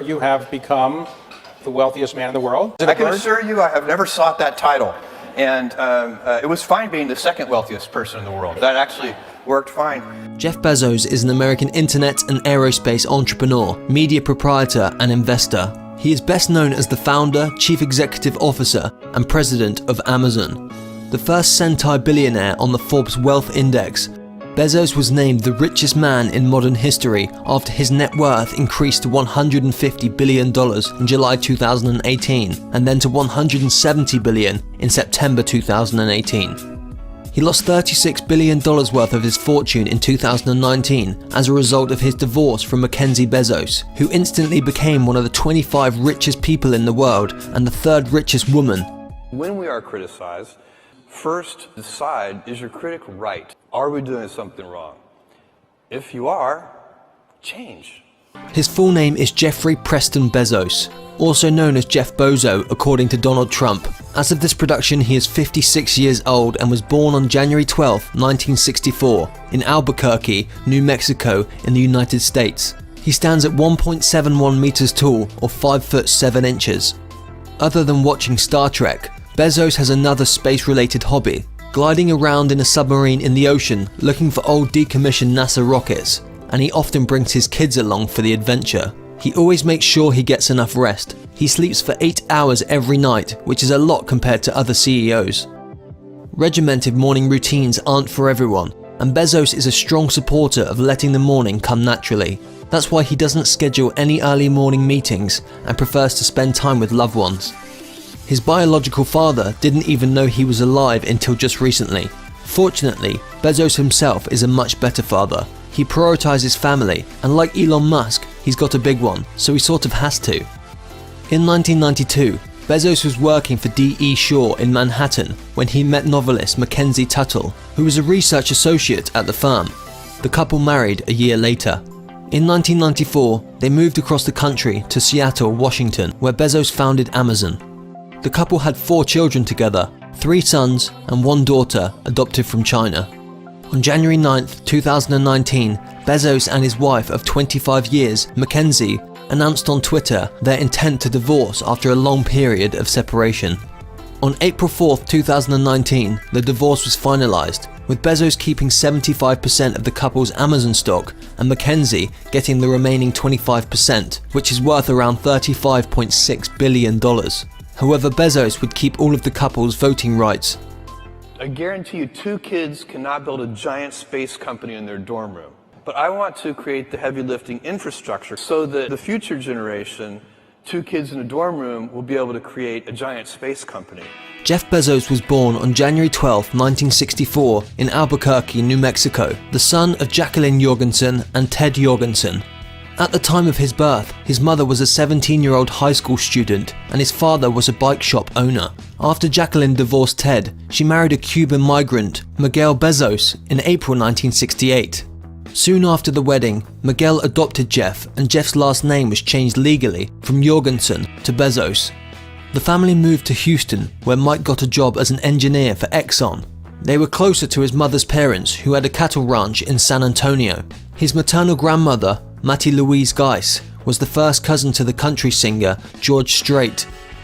You have become the wealthiest man in the world. I can assure you I have never sought that title. And it was fine being the second wealthiest person in the world. That actually worked fine. Jeff Bezos is an American internet and aerospace entrepreneur, media proprietor, and investor. He is best known as the founder, chief executive officer, and president of Amazon. The first centile billionaire on the Forbes Wealth Index, Bezos was named the richest man in modern history after his net worth increased to $150 billion in July 2018 and then to $170 billion in September 2018. He lost $36 billion worth of his fortune in 2019 as a result of his divorce from Mackenzie Bezos, who instantly became one of the 25 richest people in the world and the third richest woman. When we are criticized, first decide, is your critic right? Are we doing something wrong? If you are, change. His full name is Jeffrey Preston Bezos, also known as Jeff Bezos according to Donald Trump. As of this production, he is 56 years old and was born on January 12, 1964 in Albuquerque, New Mexico in the United States. He stands at 1.71 meters tall or 5 foot 7 inches. Other than watching Star Trek, Bezos has another space-related hobby, gliding around in a submarine in the ocean looking for old decommissioned NASA rockets, and he often brings his kids along for the adventure. He always makes sure he gets enough rest. He sleeps for 8 hours every night, which is a lot compared to other CEOs. Regimented morning routines aren't for everyone, and Bezos is a strong supporter of letting the morning come naturally. That's why he doesn't schedule any early morning meetings and prefers to spend time with loved ones. His biological father didn't even know he was alive until just recently. Fortunately, Bezos himself is a much better father. He prioritizes family, and like Elon Musk, he's got a big one, so he sort of has to. In 1992, Bezos was working for D.E. Shaw in Manhattan when he met novelist Mackenzie Tuttle, who was a research associate at the firm. The couple married a year later. In 1994, they moved across the country to Seattle, Washington, where Bezos founded Amazon. The couple had 4 children together, 3 sons and 1 daughter adopted from China. On January 9, 2019, Bezos and his wife of 25 years, Mackenzie, announced on Twitter their intent to divorce after a long period of separation. On April 4, 2019, the divorce was finalized, with Bezos keeping 75% of the couple's Amazon stock and Mackenzie getting the remaining 25%, which is worth around $35.6 billion. However, Bezos would keep all of the couple's voting rights. I guarantee you 2 kids cannot build a giant space company in their dorm room. But I want to create the heavy lifting infrastructure so that the future generation, 2 kids in a dorm room, will be able to create a giant space company. Jeff Bezos was born on January 12, 1964 in Albuquerque, New Mexico, the son of Jacqueline Jorgensen and Ted Jorgensen. At the time of his birth, his mother was a 17-year-old high school student and his father was a bike shop owner. After Jacqueline divorced Ted, she married a Cuban migrant, Miguel Bezos, in April 1968. Soon after the wedding, Miguel adopted Jeff and Jeff's last name was changed legally from Jorgensen to Bezos. The family moved to Houston, where Mike got a job as an engineer for Exxon. They were closer to his mother's parents, who had a cattle ranch in San Antonio. His maternal grandmother, Mattie Louise Geis, was the first cousin to the country singer George Strait.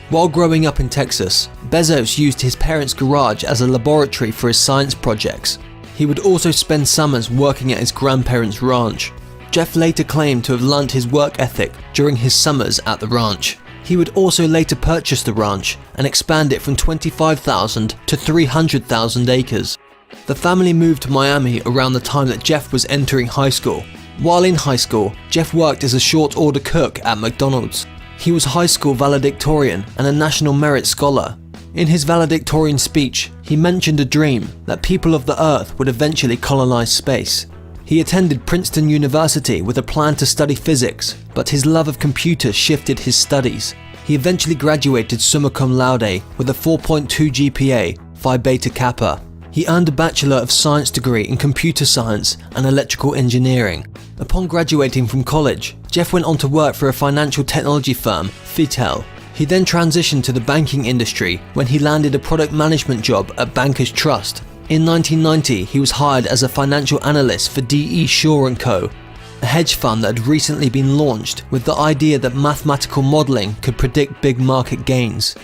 While growing up in Texas, Bezos used his parents' garage as a laboratory for his science projects. He would also spend summers working at his grandparents' ranch. Jeff later claimed to have learnt his work ethic during his summers at the ranch. He would also later purchase the ranch and expand it from 25,000 to 300,000 acres. The family moved to Miami around the time that Jeff was entering high school. While in high school, Jeff worked as a short order cook at McDonald's. He was a high school valedictorian and a National Merit Scholar. In his valedictorian speech, he mentioned a dream that people of the Earth would eventually colonize space. He attended Princeton University with a plan to study physics, but his love of computers shifted his studies. He eventually graduated summa cum laude with a 4.2 GPA, Phi Beta Kappa. He earned a Bachelor of Science degree in Computer Science and Electrical Engineering. Upon graduating from college, Jeff went on to work for a financial technology firm, Fitel. He then transitioned to the banking industry when he landed a product management job at Bankers Trust. In 1990, he was hired as a financial analyst for D.E. Shaw & Co. a hedge fund that had recently been launched with the idea that mathematical modelling could predict big market gains.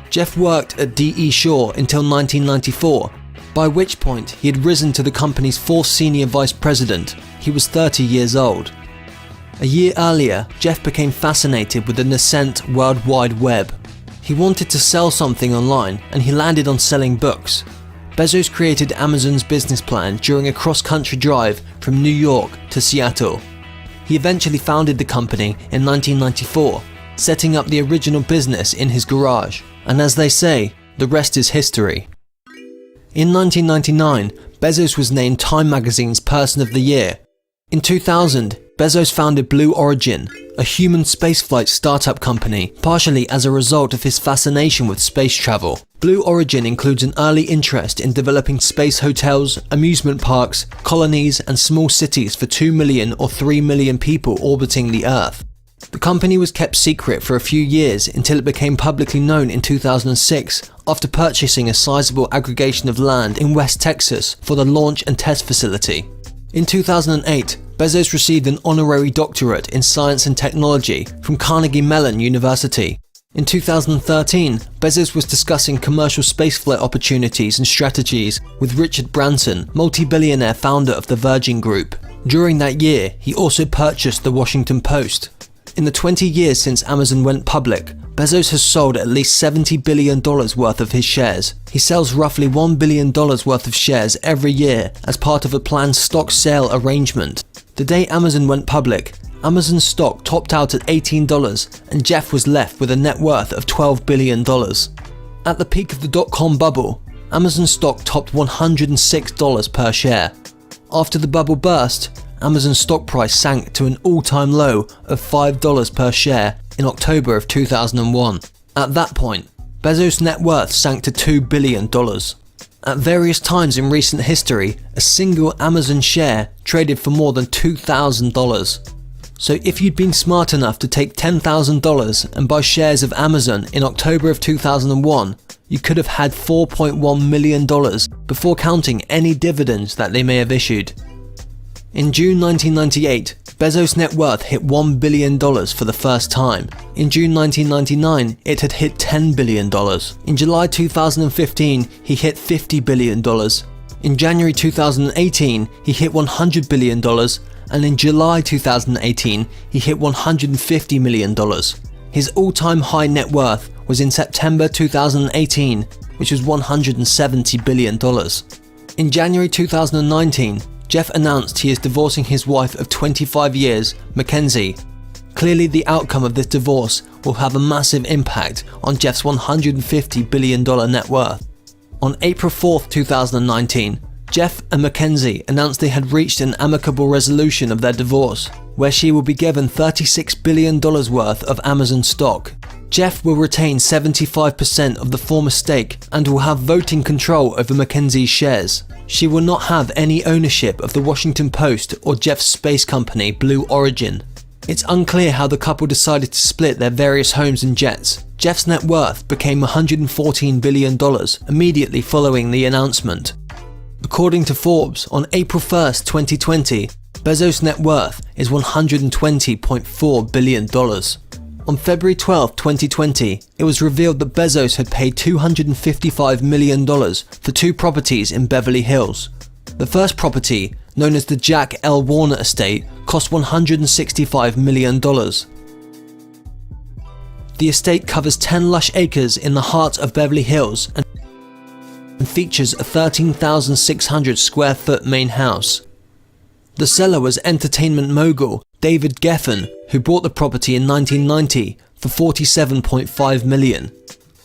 Jeff worked at D.E. Shaw until 1994, by which point he had risen to the company's fourth senior vice president. He was 30 years old. A year earlier, Jeff became fascinated with the nascent World Wide Web. He wanted to sell something online, and he landed on selling books. Bezos created Amazon's business plan during a cross-country drive from New York to Seattle. He eventually founded the company in 1994, setting up the original business in his garage. And as they say, the rest is history. In 1999, Bezos was named Time magazine's Person of the Year. In 2000, Bezos founded Blue Origin, a human spaceflight startup company, partially as a result of his fascination with space travel. Blue Origin includes an early interest in developing space hotels, amusement parks, colonies, and small cities for 2 million or 3 million people orbiting the Earth. The company was kept secret for a few years until it became publicly known in 2006 after purchasing a sizable aggregation of land in West Texas for the launch and test facility. In 2008, Bezos received an honorary doctorate in science and technology from Carnegie Mellon University. In 2013, Bezos was discussing commercial spaceflight opportunities and strategies with Richard Branson, multi-billionaire founder of the Virgin Group. During that year, he also purchased the Washington Post. In the 20 years since Amazon went public, Bezos has sold at least $70 billion worth of his shares. He sells roughly $1 billion worth of shares every year as part of a planned stock sale arrangement. The day Amazon went public, Amazon stock topped out at $18 and Jeff was left with a net worth of $12 billion. At the peak of the dot-com bubble, Amazon stock topped $106 per share. After the bubble burst, Amazon's stock price sank to an all-time low of $5 per share in October of 2001. At that point, Bezos' net worth sank to $2 billion. At various times in recent history, a single Amazon share traded for more than $2,000. So if you'd been smart enough to take $10,000 and buy shares of Amazon in October of 2001, you could have had $4.1 million before counting any dividends that they may have issued. In June 1998, Bezos' net worth hit $1 billion for the first time. In June 1999, it had hit $10 billion. In July 2015, he hit $50 billion. In January 2018, he hit $100 billion. And in July 2018, he hit $150 million. His all-time high net worth was in September 2018, which was $170 billion. In January 2019, Jeff announced he is divorcing his wife of 25 years, Mackenzie. Clearly, the outcome of this divorce will have a massive impact on Jeff's $150 billion net worth. On April 4, 2019, Jeff and Mackenzie announced they had reached an amicable resolution of their divorce, where she will be given $36 billion worth of Amazon stock. Jeff will retain 75% of the former stake and will have voting control over Mackenzie's shares. She will not have any ownership of the Washington Post or Jeff's space company, Blue Origin. It's unclear how the couple decided to split their various homes and jets. Jeff's net worth became $114 billion immediately following the announcement. According to Forbes, on April 1, 2020, Bezos' net worth is $120.4 billion. On February 12, 2020, it was revealed that Bezos had paid $255 million for two properties in Beverly Hills. The first property, known as the Jack L. Warner Estate, cost $165 million. The estate covers 10 lush acres in the heart of Beverly Hills and features a 13,600 square foot main house. The seller was entertainment mogul David Geffen, who bought the property in 1990 for $47.5 million.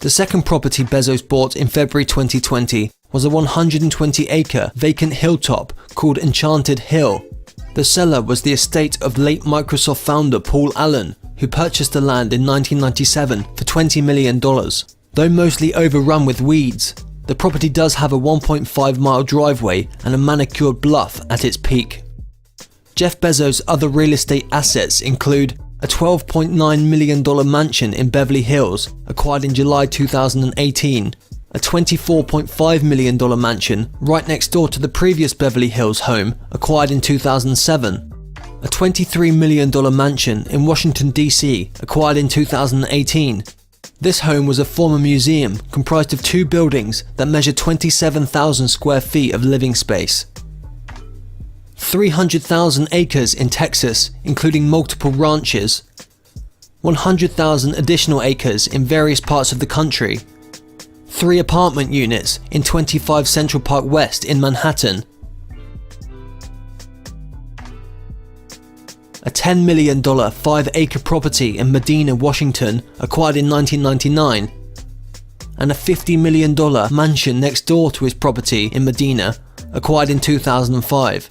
The second property Bezos bought in February 2020 was a 120-acre vacant hilltop called Enchanted Hill. The seller was the estate of late Microsoft founder Paul Allen, who purchased the land in 1997 for $20 million. Though mostly overrun with weeds, the property does have a 1.5-mile driveway and a manicured bluff at its peak. Jeff Bezos' other real estate assets include a $12.9 million mansion in Beverly Hills, acquired in July 2018, a $24.5 million mansion right next door to the previous Beverly Hills home, acquired in 2007, A $23 million mansion in Washington, D.C., acquired in 2018. This home was a former museum comprised of 2 buildings that measure 27,000 square feet of living space. 300,000 acres in Texas, including multiple ranches. 100,000 additional acres in various parts of the country. 3 apartment units in 25 Central Park West in Manhattan. A $10 million 5-acre property in Medina, Washington, acquired in 1999, and a $50 million mansion next door to his property in Medina, acquired in 2005.